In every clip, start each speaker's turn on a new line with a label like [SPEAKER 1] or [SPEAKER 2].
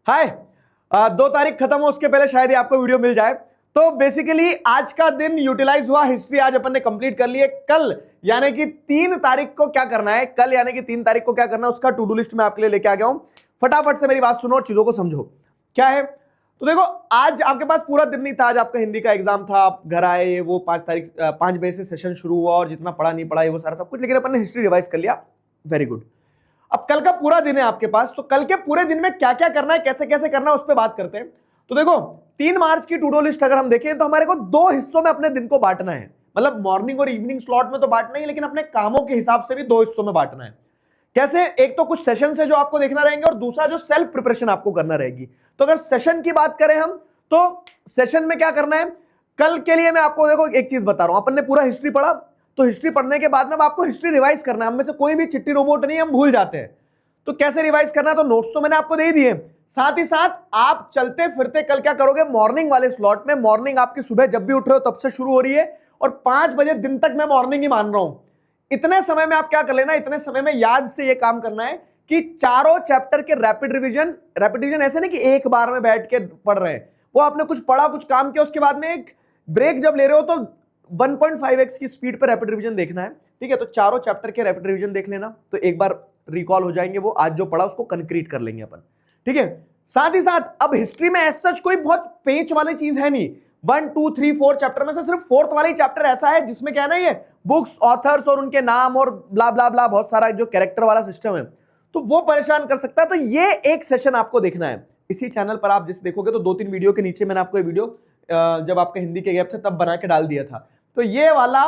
[SPEAKER 1] हाय। 2 तारीख खत्म हो उसके पहले शायद ही आपको वीडियो मिल जाए। तो बेसिकली आज का दिन यूटिलाइज हुआ, हिस्ट्री आज अपन ने कंप्लीट कर ली है। कल यानी कि 3 तारीख को क्या करना है, कल यानी कि 3 तारीख को क्या करना है उसका टू डू लिस्ट में आपके लिए लेके आ गया हूं। फटाफट से मेरी बात सुनो और चीजों को समझो क्या है। तो देखो, आज आपके पास पूरा दिन नहीं था, आज आपका हिंदी का एग्जाम था, आप घर आए, वो 5 बजे से सेशन शुरू हुआ और जितना पढ़ा नहीं पढ़ा वो सारा सब कुछ, लेकिन अपन ने हिस्ट्री रिवाइज कर लिया, वेरी गुड। अब कल का पूरा दिन है आपके पास, तो कल के पूरे दिन में क्या क्या करना है, कैसे कैसे करना है, उस पर बात करते हैं। तो देखो, 3 मार्च की टू डू लिस्ट अगर हम देखें तो हमारे को 2 हिस्सों में अपने दिन को बांटना है। मतलब मॉर्निंग और इवनिंग स्लॉट में तो बांटना ही, लेकिन अपने कामों के हिसाब से भी 2 हिस्सों में बांटना है। कैसे? एक तो कुछ सेशन है जो आपको देखना रहेंगे और दूसरा जो सेल्फ प्रिपरेशन आपको करना रहेगी। तो अगर सेशन की बात करें हम, तो सेशन में क्या करना है कल के लिए, मैं आपको देखो एक चीज बता रहा हूं। अपन ने पूरा हिस्ट्री पढ़ा, तो हिस्ट्री पढ़ने के बाद में आपको हिस्ट्री रिवाइज करना है। हम में से कोई भी चिट्ठी रोबोट नहीं, हम भूल जाते हैं। तो कैसे रिवाइज करना है, तो नोट्स तो मैंने आपको दे दिए, साथ ही साथ आप चलते फिरते कल क्या करोगे, मॉर्निंग वाले स्लॉट में, मॉर्निंग आपकी सुबह जब भी उठ रहे हो तब से शुरू हो रही है और 5 बजे दिन तक मैं मॉर्निंग ही मान रहा हूं। इतने समय में आप क्या कर लेना, इतने समय में याद से ये काम करना है कि चारों चैप्टर के रैपिड रिवीजन ऐसे नहीं कि एक बार में बैठ के पढ़ रहे हैं, वो आपने कुछ पढ़ा, कुछ काम किया, उसके बाद में एक ब्रेक जब ले रहे हो तो 1.5x की स्पीड पर रैपिड रिवीजन देखना है। ठीक है, तो चारों चैप्टर के रैपिड रिवीजन देख लेना, तो एक बार रिकॉल हो जाएंगे, वो आज जो पढ़ा उसको कंक्रीट कर लेंगे अपन। ठीक है, साथ ही साथ अब हिस्ट्री में ऐसा कोई बहुत पेच वाली चीज है नहीं। 1 2 3 4 चैप्टर में से सिर्फ 4th वाला ही चैप्टर ऐसा है जिसमें क्या है ना, ये बुक्स, ऑथर्स और उनके नाम और ब्ला ब्ला ब्ला बहुत सारा जो कैरेक्टर वाला सिस्टम है, तो वो परेशान कर सकता है। तो ये एक सेशन आपको देखना है इसी चैनल पर। आप जैसे देखोगे तो 2-3 वीडियो के नीचे मैंने आपको ये वीडियो जब आपके हिंदी के गैप थे तब बना के डाल दिया था। तो ये वाला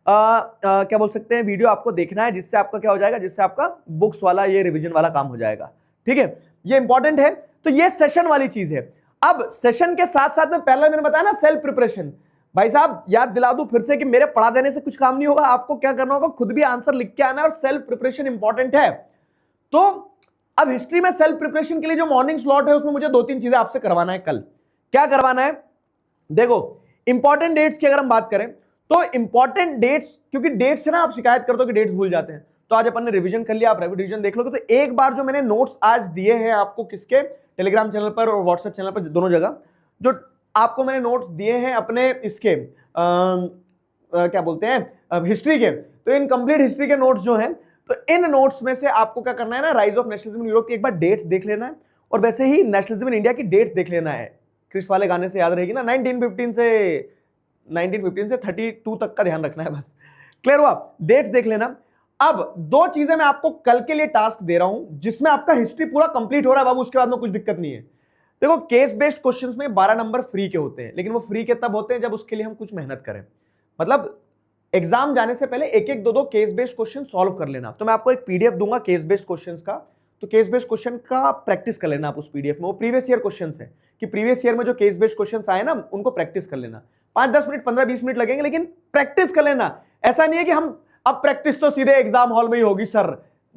[SPEAKER 1] क्या बोल सकते हैं वीडियो आपको देखना है, जिससे आपका क्या हो जाएगा, जिससे आपका बुक्स वाला ये रिवीजन वाला काम हो जाएगा। ठीक है, ये इंपॉर्टेंट है। तो ये सेशन वाली चीज है। अब सेशन के साथ साथ में पहले मैंने बताया ना सेल्फ प्रिपरेशन, भाई साहब याद दिला दूं फिर से कि मेरे पढ़ा देने से कुछ काम नहीं होगा, आपको क्या करना होगा, खुद भी आंसर लिख के आना है और सेल्फ प्रिपरेशन इंपॉर्टेंट है। तो अब हिस्ट्री में सेल्फ प्रिपरेशन के लिए जो मॉर्निंग स्लॉट है उसमें मुझे 2-3 चीजें आपसे करवाना है। कल क्या करवाना है, देखो इंपॉर्टेंट डेट्स की अगर हम बात करें तो इंपॉर्टेंट डेट्स, क्योंकि डेट्स से ना आप शिकायत करते हो कि डेट्स भूल जाते हैं, तो आज अपन ने रिवीजन कर लिया, आप रिवीजन देख लोगे। तो एक बार जो मैंने नोट्स आज दिए हैं आपको, किसके, टेलीग्राम चैनल पर और व्हाट्सएप चैनल पर, दोनों जगह जो आपको मैंने नोट्स दिए हैं अपने इसके क्या बोलते हैं हिस्ट्री के, तो इन कंप्लीट हिस्ट्री के नोट्स जो हैं, तो इन नोट्स में से आपको क्या करना है ना, rise of nationalism in Europe की एक बार डेट्स देख लेना है, और वैसे ही नेशनलिज्म इन इंडिया की डेट्स देख लेना है। क्रिस वाले गाने से याद रहेगी ना, 1915 से 32 तक का ध्यान रखना है बस। क्लियर हुआ? डेट्स देख लेना। अब 2 चीजें मैं आपको कल के लिए टास्क दे रहा हूं जिसमें आपका हिस्ट्री पूरा कंप्लीट हो रहा है बाबू, उसके बाद में कुछ दिक्कत नहीं है। देखो, केस बेस्ड क्वेश्चंस में 12 नंबर फ्री के होते हैं, लेकिन वो फ्री के तब होते हैं जब उसके लिए हम कुछ मेहनत करें। मतलब एग्जाम जाने से पहले 1-1 2-2 केस बेस्ड क्वेश्चन सॉल्व कर लेना। तो मैं आपको एक पीडीएफ दूंगा केस बेस्ड क्वेश्चंस का, तो केस बेस्ड क्वेश्चन का प्रैक्टिस कर लेना आप उस पीडीएफ में। वो प्रीवियस ईयर क्वेश्चंस है कि प्रीवियस ईयर में जो केस बेस्ड क्वेश्चंस आए ना, उनको प्रैक्टिस कर लेना। 5-10 मिनट, 15-20 मिनट लगेंगे, लेकिन प्रैक्टिस कर लेना। ऐसा नहीं है कि हम अब प्रैक्टिस तो सीधे एग्जाम हॉल में ही होगी सर,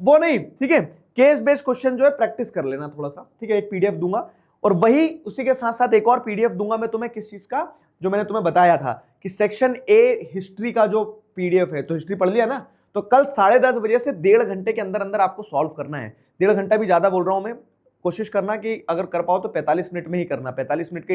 [SPEAKER 1] वो नहीं। ठीक है, केस बेस्ड क्वेश्चन जो है प्रैक्टिस कर लेना थोड़ा सा। ठीक है, एक पीडीएफ दूंगा, और वही उसी के साथ साथ एक और पीडीएफ दूंगा मैं तुम्हें, किस चीज का, जो मैंने तुम्हें बताया था कि सेक्शन ए हिस्ट्री का जो पीडीएफ है। तो हिस्ट्री पढ़ लिया ना, तो कल 10:30 बजे से 1.5 घंटे के अंदर अंदर आपको सॉल्व करना है। 1.5 घंटा भी ज्यादा बोल रहा हूं मैं, कोशिश करना कि अगर कर पाओ तो 45 मिनट में ही करना। 45 मिनट का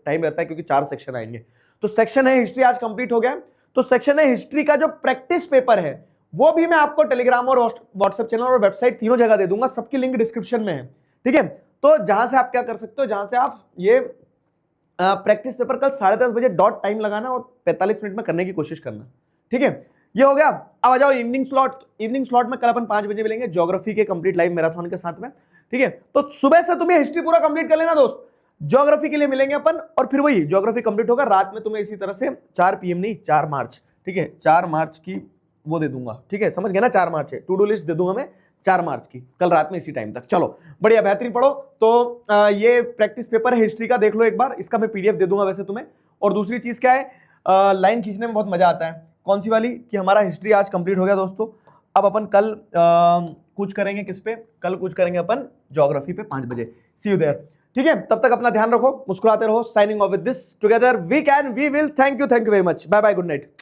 [SPEAKER 1] टाइम रहता है क्योंकि 4 सेक्शन आएंगे। तो सेक्शन है हिस्ट्री आज कंप्लीट हो गया। तो सेक्शन है हिस्ट्री का जो प्रैक्टिस पेपर है वो भी मैं आपको टेलीग्राम और व्हाट्सएप चैनल और वेबसाइट तीनों जगह दे दूंगा, सबकी लिंक डिस्क्रिप्शन में है। ठीक है, तो जहां से आप क्या कर सकते हो, जहां से आप ये प्रैक्टिस पेपर कल 10:30 बजे डॉट टाइम लगाना और 45 मिनट में करने की कोशिश करना। ठीक है, ये हो गया। अब आ जाओ इवनिंग स्लॉट। इवनिंग स्लॉट में कल अपन 5 बजे मिलेंगे ज्योग्राफी के कंप्लीट लाइव मैराथन के साथ में। ठीक है, तो सुबह से तुम्हें हिस्ट्री पूरा कंप्लीट कर लेना दोस्त, ज्योग्राफी के लिए मिलेंगे अपन, और फिर वही ज्योग्राफी कंप्लीट होगा रात में तुम्हें इसी तरह से 4 PM नहीं 4 मार्च। ठीक है, 4 मार्च की वो दे दूंगा। ठीक है, समझ गए ना, 4 मार्च है, टू डू लिस्ट दे दूंगा मैं 4 मार्च की, कल रात में इसी टाइम तक। चलो बढ़िया, बेहतरीन पढ़ो। तो ये प्रैक्टिस पेपर है हिस्ट्री का, देख लो एक बार, इसका मैं पीडीएफ दे दूंगा वैसे तुम्हें। और दूसरी चीज क्या है, लाइन खींचने में बहुत मजा आता है। कौन सी वाली, कि हमारा हिस्ट्री आज कंप्लीट हो गया दोस्तों। अब अपन कल कुछ करेंगे किस पे, कल कुछ करेंगे अपन ज्योग्राफी पे 5 बजे। See you there. ठीक है, तब तक अपना ध्यान रखो, मुस्कुराते रहो। Signing off with this, together we can we will. Thank you very much, bye bye, good night.